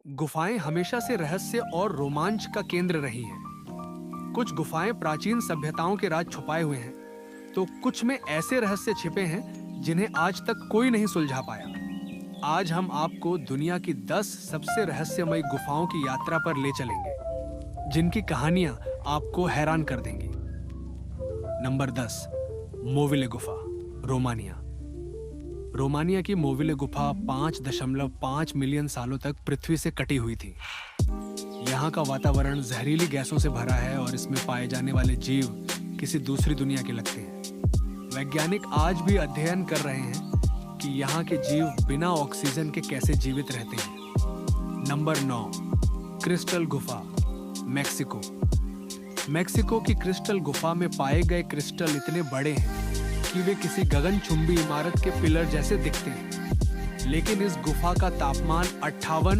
गुफाएं हमेशा से रहस्य और रोमांच का केंद्र रही हैं। कुछ गुफाएं प्राचीन सभ्यताओं के राज छुपाए हुए हैं, तो कुछ में ऐसे रहस्य छिपे हैं जिन्हें आज तक कोई नहीं सुलझा पाया। आज हम आपको दुनिया की 10 सबसे रहस्यमयी गुफाओं की यात्रा पर ले चलेंगे, जिनकी कहानियां आपको हैरान कर देंगी। नंबर 10, मोविले गुफा, रोमानिया। रोमानिया की मोविले गुफा 5.5 मिलियन सालों तक पृथ्वी से कटी हुई थी। यहाँ का वातावरण जहरीली गैसों से भरा है और इसमें पाए जाने वाले जीव किसी दूसरी दुनिया के लगते हैं। वैज्ञानिक आज भी अध्ययन कर रहे हैं कि यहाँ के जीव बिना ऑक्सीजन के कैसे जीवित रहते हैं। नंबर 9, क्रिस्टल गुफा, मेक्सिको। मेक्सिको की क्रिस्टल गुफा में पाए गए क्रिस्टल इतने बड़े हैं कि वे किसी गगनचुंबी इमारत के पिलर जैसे दिखते हैं, लेकिन इस गुफा का तापमान 58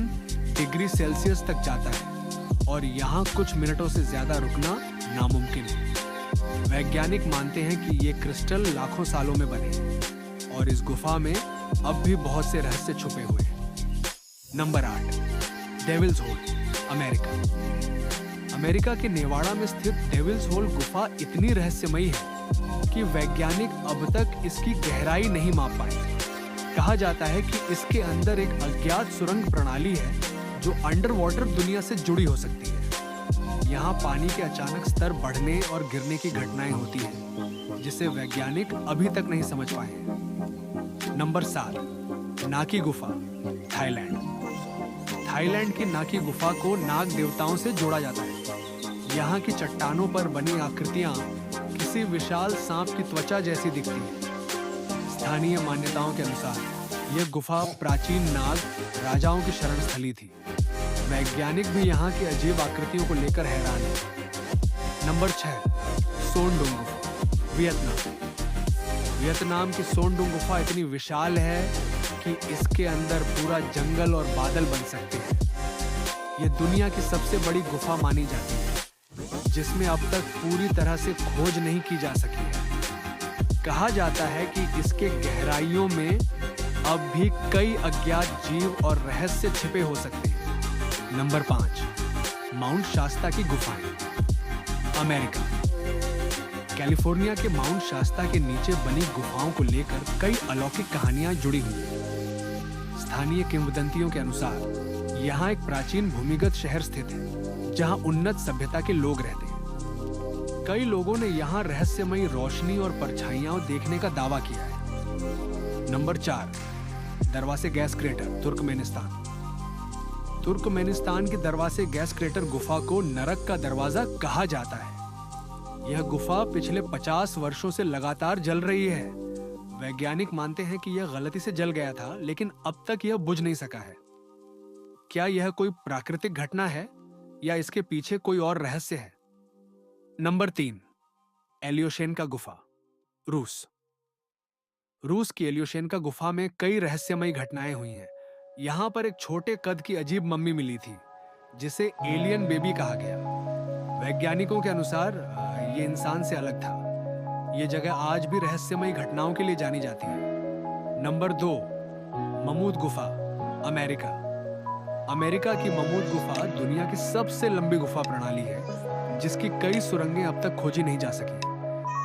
डिग्री सेल्सियस तक जाता है और यहाँ कुछ मिनटों से ज्यादा रुकना नामुमकिन है। वैज्ञानिक मानते हैं कि ये क्रिस्टल लाखों सालों में बने हैं और इस गुफा में अब भी बहुत से रहस्य छुपे हुए हैं। Number 8, devil's hole, America. America के नेवाड़ा में स्थित डेविल्स होल गुफा इतनी रहस्यमयी है कि वैज्ञानिक अब तक इसकी गहराई नहीं माप पाए। कहा जाता है कि इसके अंदर एक अज्ञात सुरंग प्रणाली है जो अंडर वाटर दुनिया से जुड़ी हो सकती है। यहाँ पानी के अचानक स्तर बढ़ने और गिरने की घटनाएं होती हैं, जिसे वैज्ञानिक अभी तक नहीं समझ पाए हैं। नंबर 7, नाकी गुफा, थाईलैंड। थाईलैंड की नाकी गुफा को नाग देवताओं से जोड़ा जाता है। यहाँ की चट्टानों पर बनी आकृतियां किसी विशाल सांप की त्वचा जैसी दिखती है। स्थानीय मान्यताओं के अनुसार यह गुफा प्राचीन नाग राजाओं की शरण स्थली थी। वैज्ञानिक भी यहाँ की अजीब आकृतियों को लेकर हैरान है। नंबर 6, सोनडुंग गुफा, वियतनाम। वियतनाम की सोनडुंग गुफा इतनी विशाल है कि इसके अंदर पूरा जंगल और बादल बन सकते हैं। यह दुनिया की सबसे बड़ी गुफा मानी जाती है, जिसमें अब तक पूरी तरह से खोज नहीं की जा सकी है। कहा जाता है कि इसके गहराइयों में अब भी कई अज्ञात जीव और रहस्य छिपे हो सकते हैं। नंबर 5, माउंट शास्ता की गुफाएं, अमेरिका। कैलिफोर्निया के माउंट शास्ता के नीचे बनी गुफाओं को लेकर कई अलौकिक कहानियां जुड़ी हुई हैं। स्थानीय किंवदंतियों के अनुसार यहाँ एक प्राचीन भूमिगत शहर स्थित है, जहाँ उन्नत सभ्यता के लोग रहते हैं। कई लोगों ने यहाँ रहस्यमयी रोशनी और परछाइयां देखने का दावा किया है। Number 4, Darvaza gas crater, Turkmenistan. Turkmenistan के दरवासे गैस क्रेटर गुफा को नरक का दरवाजा कहा जाता है। यह गुफा पिछले 50 वर्षों से लगातार जल रही है। वैज्ञानिक मानते हैं कि यह गलती से जल गया था, लेकिन अब तक यह बुझ नहीं सका है। क्या यह कोई प्राकृतिक घटना है या इसके पीछे कोई और रहस्य है? नंबर 3, एलियोशेनका गुफा, रूस। रूस की एलियोशेनका गुफा में कई रहस्यमयी घटनाएं हुई हैं। यहाँ पर एक छोटे कद की अजीब मम्मी मिली थी, जिसे एलियन बेबी कहा गया। वैज्ञानिकों के अनुसार ये इंसान से अलग था। ये जगह आज भी रहस्यमयी घटनाओं के लिए जानी जाती है। नंबर 2, ममूद गुफा, अमेरिका। अमेरिका की ममूद गुफा दुनिया की सबसे लंबी गुफा प्रणाली है, जिसकी कई सुरंगें अब तक खोजी नहीं जा सकी।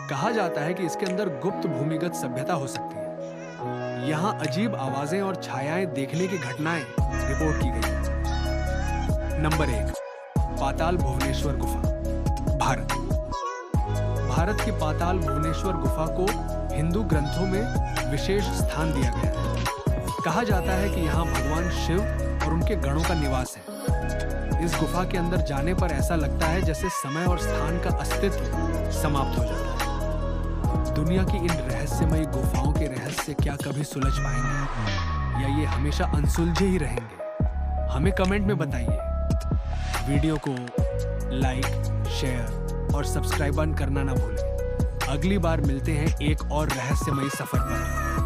कहा जाता है कि इसके अंदर गुप्त भूमिगत सभ्यता हो सकती है। यहाँ अजीब आवाजें और छायाएं देखने की घटनाएं रिपोर्ट की गई हैं। नंबर 1, पाताल भुवनेश्वर गुफा, भारत। भारत की पाताल भुवनेश्वर गुफा को हिंदू ग्रंथों में विशेष स्थान दिया गया है। कहा जाता है कि यहाँ भगवान शिव और उनके गणों का निवास है। इस गुफा के अंदर जाने पर ऐसा लगता है जैसे समय और स्थान का अस्तित्व समाप्त हो जाता है। दुनिया की इन रहस्यमयी गुफाओं के रहस्य क्या कभी सुलझ पाएंगे या ये हमेशा अनसुलझे ही रहेंगे? हमें कमेंट में बताइए। वीडियो को लाइक, शेयर और सब्सक्राइब करना ना भूलें। अगली बार मिलते हैं एक और रहस्यमयी सफर पर।